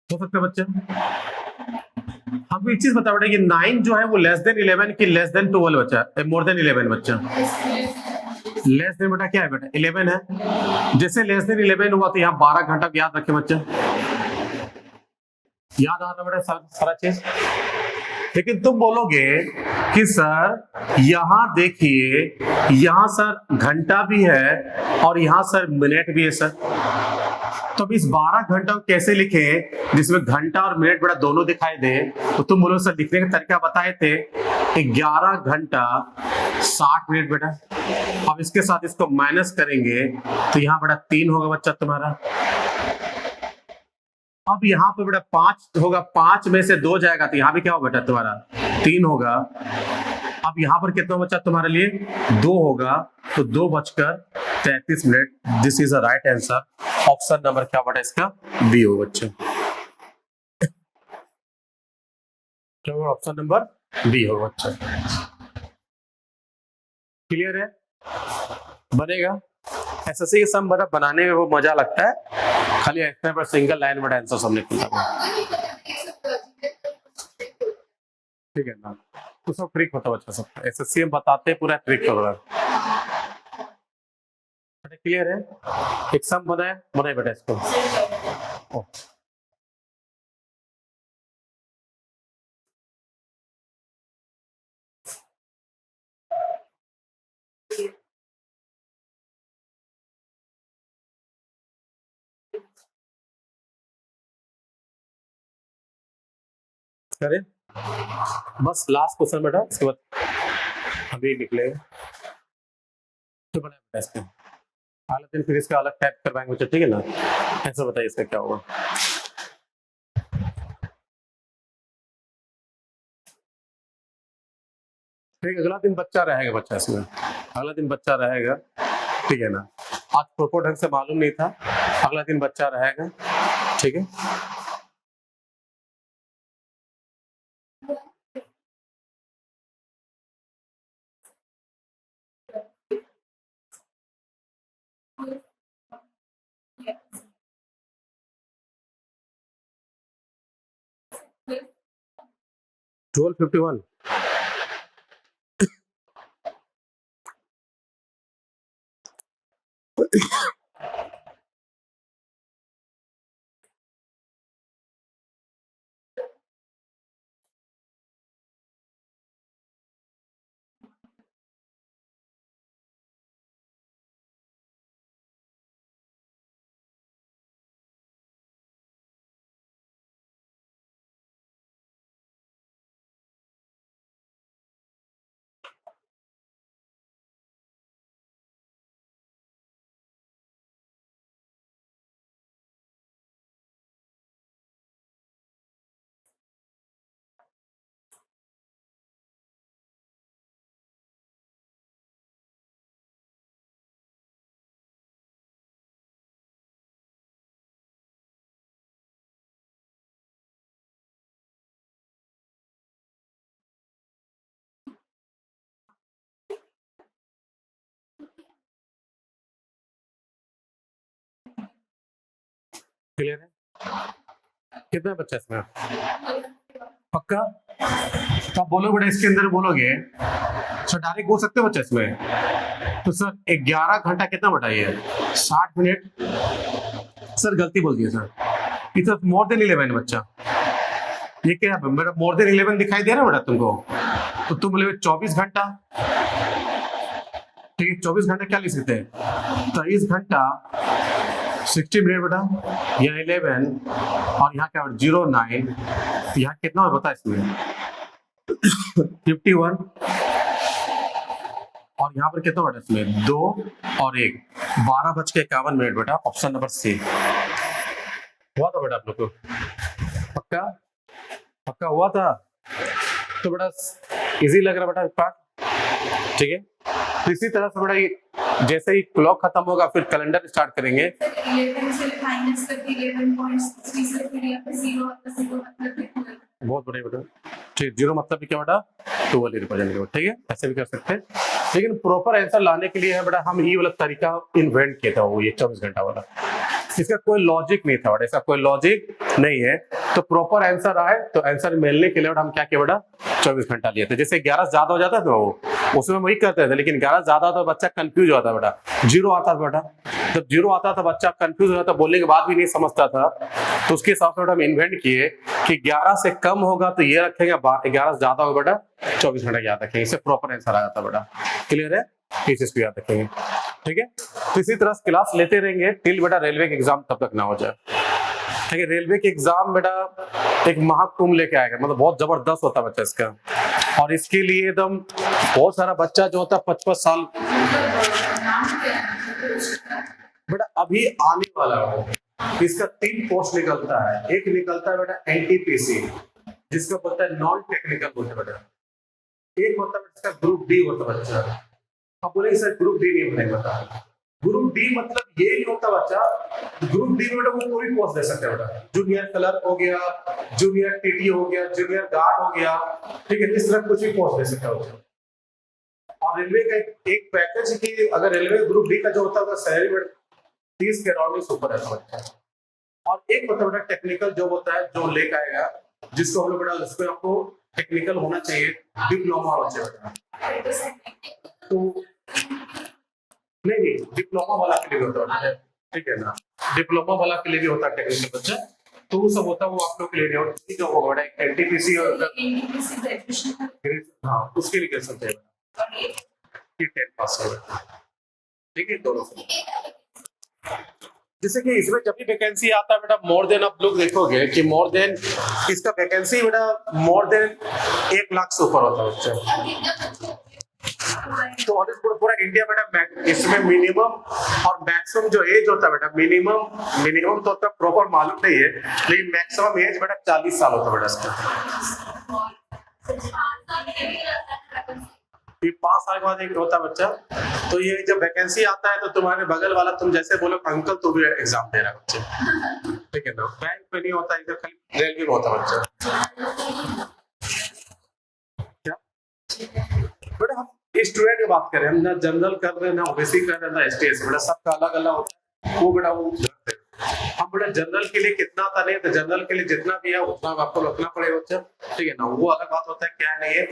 हो सकता है बच्चा। हमको एक चीज बता बेटा, ये 9 जो है वो लेस देन 11 की लेस देन 12 बच्चा, मोर देन 11 बच्चा। लेस देन बेटा क्या है बेटा 11 है, जैसे लेस देन 11 हुआ तो यहाँ 12 घंटा याद रखे बच्चा, याद आ रहा बेटा सारा चीज। लेकिन तुम बोलोगे कि सर यहाँ देखिए, यहाँ सर घंटा भी है और यहाँ सर मिनट भी है सर, तो अब इस 12 घंटा को कैसे लिखें जिसमें घंटा और मिनट बड़ा दोनों दिखाई दे। तो तुम बोलो सर लिखने का तरीका बताए थे, 11 घंटा 60 मिनट बेटा, अब इसके साथ इसको माइनस करेंगे तो यहाँ बड़ा 3 होगा बच्चा तुम्हारा। अब यहाँ पे बेटा 5 होगा, 5 में से 2 जाएगा तो यहाँ भी क्या होगा बेटा तुम्हारा 3 होगा। अब यहाँ पर कितना बच्चा तुम्हारे लिए 2 होगा, तो 2:33 this is a right answer. Option number क्या बेटा इसका बी होगा बच्चा, क्या होगा ऑप्शन नंबर बी होगा बच्चा। क्लियर है, बनेगा एसएससी के सम बड़ा बनाने में वो मजा लगता है, खाली इसमें पर सिंगल लाइन में आंसर सब निकलता है, ठीक है ना। तो सब ट्रिक होता है बच्चा, सब एसएससी में बताते पूरा ट्रिक होगा। क्लियर है, एक सम बनाए बेटा इसको। करें बस लास्ट क्वेश्चन बेटा, इसके बाद अभी निकले तो बनाए बेटा इसको, अगले दिन फिर इसका अलग टाइप करवाएंगे बच्चा, ठीक है ना। ऐसा बताइए इसका क्या होगा। ठीक, अगला दिन बच्चा रहेगा बच्चा इसमें, अगला दिन बच्चा रहेगा, ठीक है ना। आज प्रोपर ढंग से मालूम नहीं था, अगला दिन बच्चा रहेगा, ठीक है। Yes. 12:51 क्लियर है? कितना बच्चा इसमें पक्का? तो आप बोलो बेटा इसके अंदर बोलोगे सर डायरेक्ट बोल सकते हो बच्चा इसमें, तो सर 11 घंटा कितना बताइए 60 मिनट। सर गलती बोल दिए सर, इट्स मोर देन 11 बच्चा। ये क्या है मेरा मोर देन 11 दिखाई दे रहा है बेटा तुमको, तो तुम बोले 24 घंटा। ठीक है 24 घंटा क्या लिख सकते हैं, 23 घंटा 60 मिनट बेटा, यहाँ 11 और यहाँ क्या 09, यहाँ कितना है बता इसमें 51 और यहाँ पर कितना बेटा इसमें 2 और 1, 12:51 बेटा, ऑप्शन नंबर सी हुआ था बेटा आप लोग को। पक्का पक्का हुआ था? तो बेटा इजी लग रहा बेटा पार्ट, ठीक है। तो इसी तरह से बेटा जैसे ही क्लॉक खत्म होगा फिर कैलेंडर स्टार्ट करेंगे। 11 से माइनस करके 11.60 से फिर यहाँ पे 0 मतलब बहुत बढ़िया बेटा, ठीक। 0 मतलब क्या बेटा 12 रिप्रेजेंट करो, ठीक है, ऐसे भी कर सकते हैं। लेकिन प्रॉपर आंसर लाने के लिए है बेटा हम ये वाला तरीका इन्वेंट किया था, वो ये 24 घंटा वाला। इसका कोई लॉजिक नहीं था बेटा, इसका कोई लॉजिक नहीं है। तो प्रॉपर आंसर आए तो आंसर मिलने के लिए बेटा हम क्या किया बेटा 24 घंटा लिए थे। जैसे 11 से ज्यादा हो जाता था वो उसमें वही करते थे, लेकिन 11 ज्यादा तो बच्चा कंफ्यूज होता बेटा, 0 आता था बेटा, जब 0 आता था बच्चा कंफ्यूज हो जाता, बोलने के बाद भी नहीं समझता था। तो उसके हिसाब से बेटा हम इन्वेंट किए कि 11 से कम होगा तो ये रखेंगे, 11 से ज्यादा होगा बेटा 24 घंटा याद रखेंगे, इससे प्रॉपर आंसर आ जाता बेटा। क्लियर है? इस चीज को याद रखेंगे, ठीक है। तो इसी तरह क्लास लेते रहेंगे टिल बेटा रेलवे के एग्जाम तब तक ना हो जाए, ठीक है। रेलवे के एग्जाम बेटा एक महाकुंभ लेके आएगा, मतलब बहुत जबरदस्त होता है बच्चा इसका, और इसके लिए एकदम बहुत सारा बच्चा जो होता है 55 साल बेटा अभी आने वाला है। इसका 3 पोस्ट निकलता है, एक निकलता है बेटा NTPC जिसका बोलता है नॉन टेक्निकल बोलते हैं बेटा, एक होता है इसका ग्रुप डी होता है बच्चा। अब बोले सर ग्रुप डी नहीं बनेगा बता, ग्रुप डी मतलब ये नहीं होता बच्चा, ग्रुप डी में बेटा वो कोई पोस्ट दे सकते हैं बेटा, जूनियर क्लर्क हो गया, जूनियर टीटी हो गया, जूनियर गार्ड हो गया, ठीक है, इस तरह कुछ भी पोस्ट दे सकता है बच्चा। और रेलवे का एक पैकेज की अगर रेलवे ग्रुप डी का जो होता है सैलरी बेटा 30 के अराउंड सुपर है बच्चा। और एक होता है बेटा टेक्निकल जॉब होता है जो लेकर आएगा, जिसको हम लोग बेटा उसमें आपको टेक्निकल होना चाहिए, डिप्लोमा होना चाहिए बेटा। तो नहीं डिप्लोमा वाला के लिए भी होता है, ठीक है ना, डिप्लोमा वाला के लिए भी होता है टेक्निकल बच्चा, तो वो सब होता है वो आप लोग के लिए नहीं होता, जो होगा बेटा NTPC और हाँ उसके लिए कर सकते हैं 10 पास हो, ठीक है। दोनों जैसे कि इसमें जब भी वैकेंसी आता है बेटा मोर देन, आप लोग देखोगे कि मोर देन इसका वैकेंसी बेटा मोर देन 1 लाख से ऊपर होता है बच्चा। तो पूरा इंडिया बेटा इसमें मिनिमम और मैक्सिमम जो एज होता है बेटा, मिनिमम तो प्रॉपर मालूम नहीं है, लेकिन मैक्सिमम एज बेटा 40 साल होता है बेटा इसका। ये 5 साल के बाद एक होता है बच्चा। तो ये जब वैकेंसी आता है तो तुम्हारे बगल वाला तुम जैसे बोलो अंकल तो भी एग्जाम दे रहा है बच्चे, ठीक है ना, बैंक पे नहीं होता, इधर खाली रेलवे में होता है बच्चा। क्या बेटा हम स्टूडेंट की बात करें, हम ना जनरल कर रहे हैं ना ओबीसी कर रहे हैं ना ST बेटा, सबका अलग अलग होता है वो बेटा वो हम बेटा जनरल के लिए कितना था नहीं, तो जनरल के लिए जितना भी है उतना आपको रखना पड़ेगा बच्चा, ठीक है ना, वो अलग बात होता है क्या नहीं है,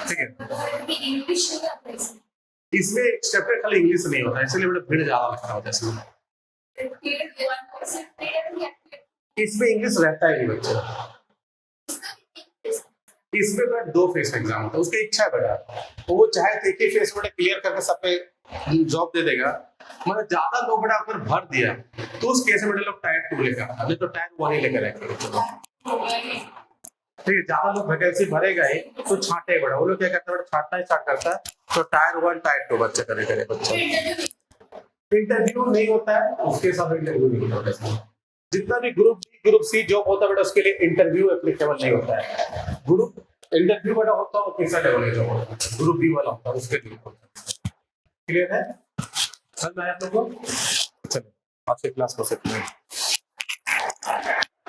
ठीक है। इसमें एक चैप्टर खाली इंग्लिश नहीं होता, इसलिए बेटा भीड़ ज्यादा लगता होता है इसमें इंग्लिश रहता है नहीं बच्चा। इसमें बेटा 2 फेस एग्जाम होता है, उसकी इच्छा है बेटा, तो वो चाहे तो एक ही फेस बेटा क्लियर करके सब पे जॉब दे देगा, मतलब ज्यादा लोग बेटा अगर भर दिया तो उस केस में बेटा लोग टायर 2 लेकर आता है, तो टायर 1 ही लेकर आएंगे, ठीक है। ज्यादा लोग वैकेंसी भरेगा ही तो छांटे बेटा, वो लोग क्या करता है बेटा छांटना स्टार्ट करता है, तो टायर 1 टायर 2 बच्चे करे बच्चा। इंटरव्यू नहीं होता है उसके साथ, इंटरव्यू नहीं होता है। जितना भी ग्रुप सी जॉब होता है बेटा उसके लिए इंटरव्यू एप्लीकेबल नहीं होता है, ग्रुप इंटरव्यू बेटा होता है वो तीसरा लेवल का जॉब होता है, ग्रुप बी वाला होता है उसके लिए होता है। क्लियर है? समझ में आया आप लोगों को? चलिए आज की क्लास को सेट करें।